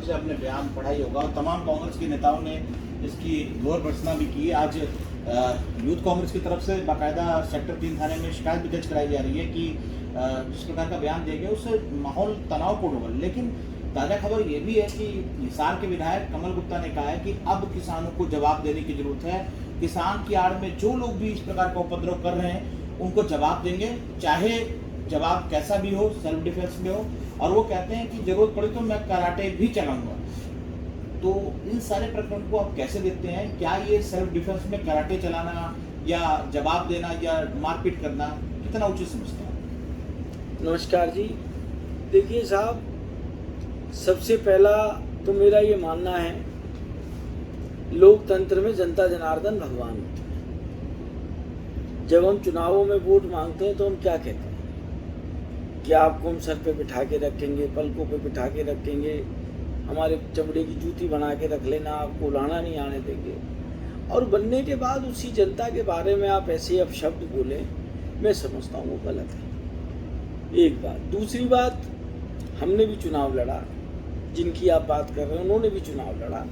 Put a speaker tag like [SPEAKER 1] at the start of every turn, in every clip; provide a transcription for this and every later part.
[SPEAKER 1] से आपने बयान पढ़ा ही होगा और तमाम कांग्रेस के नेताओं ने इसकी घोर भर्त्सना भी की। आज यूथ कांग्रेस की तरफ से बाकायदा सेक्टर 3 थाने में शिकायत भी दर्ज कराई जा रही है कि जिस प्रकार का बयान दिया गया उससे माहौल तनावपूर्ण होगा। लेकिन ताज़ा खबर ये भी है कि हिसार के विधायक कमल गुप्ता ने कहा है कि अब किसानों को जवाब देने की जरूरत है। किसान की आड़ में जो लोग भी इस प्रकार का उपद्रव कर रहे हैं उनको जवाब देंगे, चाहे जवाब कैसा भी हो, सेल्फ डिफेंस में हो। और वो कहते हैं कि जरूरत पड़ी तो मैं कराटे भी चलाऊंगा। तो इन सारे प्रकरण को आप कैसे देखते हैं? क्या ये सेल्फ डिफेंस में कराटे चलाना या जवाब देना या मारपीट करना कितना उचित समझते हैं?
[SPEAKER 2] नमस्कार जी। देखिए साहब, सबसे पहला तो मेरा ये मानना है, लोकतंत्र में जनता जनार्दन भगवान होता है। जब हम चुनावों में वोट मांगते हैं तो हम क्या कहते हैं कि आपको हम सर पे बिठा के रखेंगे, पलकों पे बिठा के रखेंगे, हमारे चमड़े की जूती बना के रख लेना, आपको उड़ाना नहीं आने देंगे। और बनने के बाद उसी जनता के बारे में आप ऐसे अपशब्द बोलें, मैं समझता हूँ वो गलत है। एक बात। दूसरी बात, हमने भी चुनाव लड़ा, जिनकी आप बात कर रहे हैं उन्होंने भी चुनाव लड़ा।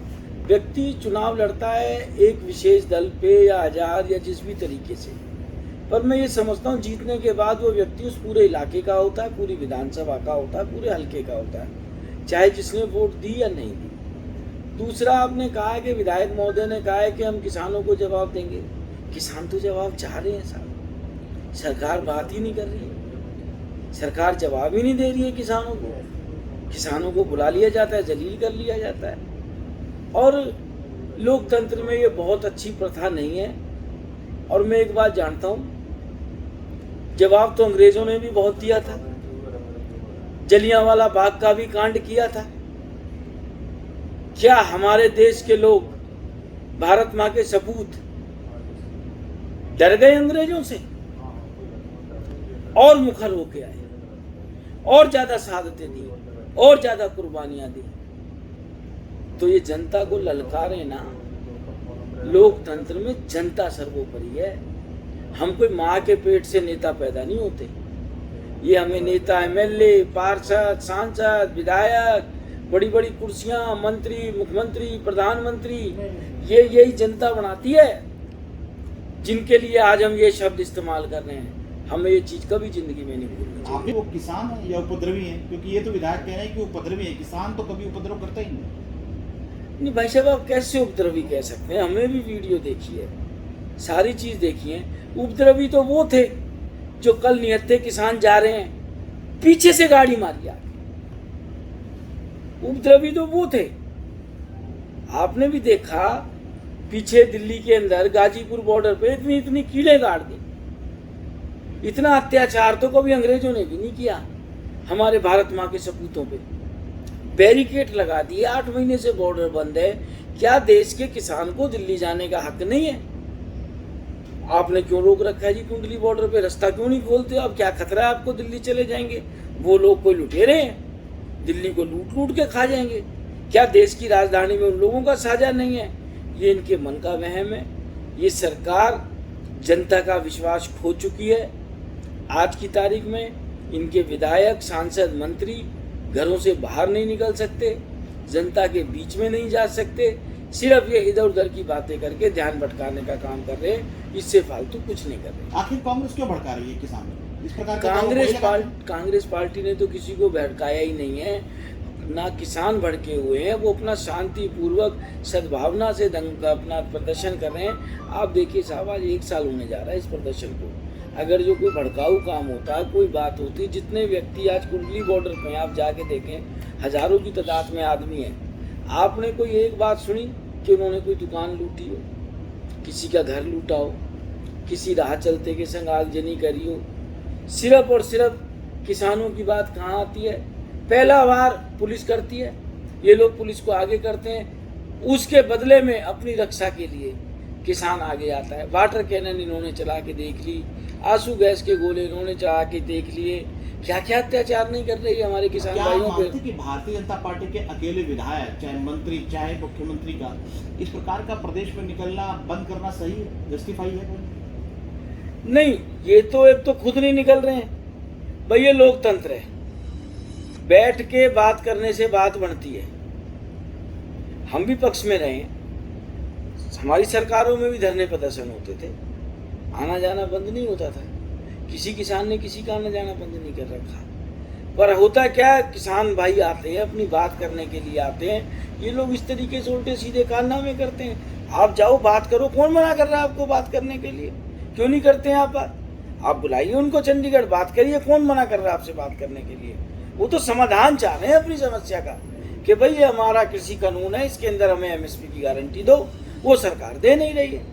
[SPEAKER 2] व्यक्ति चुनाव लड़ता है एक विशेष दल पे या आज़ाद या जिस भी तरीके से, पर मैं ये समझता हूँ जीतने के बाद वो व्यक्ति उस पूरे इलाके का होता है, पूरी विधानसभा का होता है, पूरे हल्के का होता है, चाहे जिसने वोट दी या नहीं दी। दूसरा, आपने कहा है कि विधायक महोदय ने कहा है कि हम किसानों को जवाब देंगे। किसान तो जवाब चाह रहे हैं साहब, सरकार बात ही नहीं कर रही है, सरकार जवाब ही नहीं दे रही है किसानों को। किसानों को बुला लिया जाता है, जलील कर लिया जाता है। और लोकतंत्र में ये बहुत अच्छी प्रथा नहीं है। और मैं एक बात जानता हूँ, जवाब तो अंग्रेजों ने भी बहुत दिया था, जलियांवाला बाग का भी कांड किया था। क्या हमारे देश के लोग, भारत माँ के सपूत, डर गए अंग्रेजों से और मुखर होके आए, और ज्यादा शहादतें दी, और ज्यादा कुर्बानियां दी? तो ये जनता को ललकारे ना। लोकतंत्र में जनता सर्वोपरि है। हम कोई माँ के पेट से नेता पैदा नहीं होते। ये हमें नेता, एमएलए, पार्षद, सांसद, विधायक, बड़ी बड़ी कुर्सियां, मंत्री, मुख्यमंत्री, प्रधानमंत्री, ये यही जनता बनाती है, जिनके लिए आज हम ये शब्द इस्तेमाल कर रहे हैं। हमें ये चीज कभी जिंदगी में नहीं भूलनी चाहिए।
[SPEAKER 1] आप वो किसान है या उपद्रवी है? क्योंकि ये तो विधायक कह रहे हैं कि उपद्रवी है, किसान तो कभी उपद्रव करता ही
[SPEAKER 2] नहीं भाई साहब, आप कैसे उपद्रवी कह सकते हैं? हमने भी वीडियो देखी है, सारी चीज देखी है। उपद्रवी तो वो थे जो कल निहत्थे किसान जा रहे हैं, पीछे से गाड़ी मारी आके। उपद्रवी तो वो थे। आपने भी देखा पीछे दिल्ली के अंदर गाजीपुर बॉर्डर पे इतनी इतनी कीड़े गाड़ दी। इतना अत्याचार तो कभी अंग्रेजों ने भी नहीं किया हमारे भारत माँ के सपूतों पे। बैरिकेड लगा दिए, 8 महीने से बॉर्डर बंद है। क्या देश के किसान को दिल्ली जाने का हक नहीं है? आपने क्यों रोक रखा है जी कुंडली बॉर्डर पे? रास्ता क्यों नहीं खोलते? अब क्या खतरा है आपको दिल्ली चले जाएंगे? वो लोग कोई लुटेरे हैं, दिल्ली को लूट लूट के खा जाएंगे। क्या देश की राजधानी में उन लोगों का साझा नहीं है? ये इनके मन का वहम है। ये सरकार जनता का विश्वास खो चुकी है। आज की तारीख में इनके विधायक, सांसद, मंत्री घरों से बाहर नहीं निकल सकते, जनता के बीच में नहीं जा सकते। सिर्फ ये इधर उधर की बातें करके ध्यान भटकाने का काम कर रहे हैं, इससे फालतू कुछ नहीं कर रहे।
[SPEAKER 1] आखिर कांग्रेस क्यों भड़का रही है किसान इस प्रकार?
[SPEAKER 2] कांग्रेस पार्टी ने तो किसी को भड़काया ही नहीं है, ना किसान भड़के हुए हैं। वो अपना शांतिपूर्वक सद्भावना से अपना प्रदर्शन कर रहे हैं। आप देखिए साहब, आज 1 साल होने जा रहा है इस प्रदर्शन को। अगर जो कोई भड़काऊ काम होता, कोई बात होती, जितने व्यक्ति आज कुंडली बॉर्डर पे आप जाके देखें, हजारों की तादाद में आदमी है। आपने कोई एक बात सुनी कि उन्होंने कोई दुकान लूटी हो, किसी का घर लूटा हो, किसी राह चलते के संग आगजनी करी हो? सिर्फ और सिर्फ किसानों की बात कहाँ आती है? पहला बार पुलिस करती है, ये लोग पुलिस को आगे करते हैं, उसके बदले में अपनी रक्षा के लिए किसान आगे आता है। वाटर कैनन इन्होंने चला के देख ली, आंसू गैस के गोले इन्होंने चला के देख लिए। क्या क्या अत्याचार नहीं कर रही है हमारे किसान भाइयों पे?
[SPEAKER 1] कि भारतीय जनता पार्टी के अकेले विधायक, चाहे मंत्री, चाहे मुख्यमंत्री का इस प्रकार का प्रदेश में निकलना बंद करना सही है, जस्टिफाई है?
[SPEAKER 2] नहीं, ये तो एक तो खुद नहीं निकल रहे हैं भाई। ये लोकतंत्र है, बैठ के बात करने से बात बनती है। हम भी पक्ष में रहे, हमारी सरकारों में भी धरने प्रदर्शन होते थे, आना जाना बंद नहीं होता था, किसी किसान ने किसी का आना जाना बंद नहीं कर रखा। पर होता क्या, किसान भाई आते हैं अपनी बात करने के लिए आते हैं, ये लोग इस तरीके से उल्टे सीधे कारनामे करते हैं। आप जाओ बात करो, कौन मना कर रहा है आपको बात करने के लिए? क्यों नहीं करते हैं आप बात? आप बुलाइए उनको चंडीगढ़, बात करिए, कौन मना कर रहा है आपसे बात करने के लिए? वो तो समाधान चाह रहे हैं अपनी समस्या का कि भाई ये हमारा कृषि कानून है, इसके अंदर हमें MSP की गारंटी दो, वो सरकार दे नहीं रही है।